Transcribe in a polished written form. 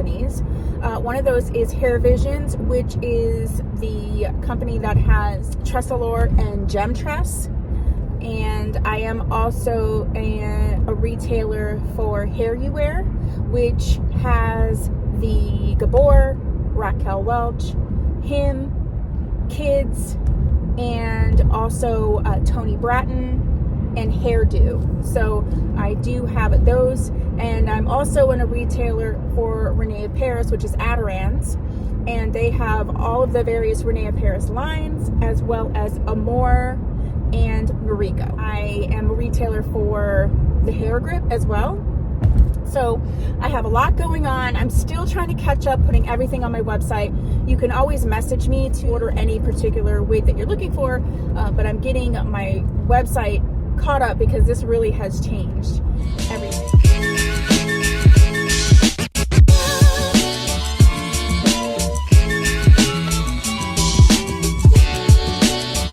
companies. One of those is Hair Visions, which is the company that has Tressallure and Gemtress. And I am also a retailer for Headwear, which has the Gabor, Raquel Welch, him, KIDZ, and also Toni Brattin and Hairdo. So I do have those, and I'm also a retailer for Rene of Paris, which is Adirond's, and they have all of the various Rene of Paris lines, as well as Amore and Noriko. I am a retailer for the hair grip as well. So I have a lot going on. I'm still trying to catch up putting everything on my website. You can always message me to order any particular wig that you're looking for, but I'm getting my website caught up because this really has changed everything.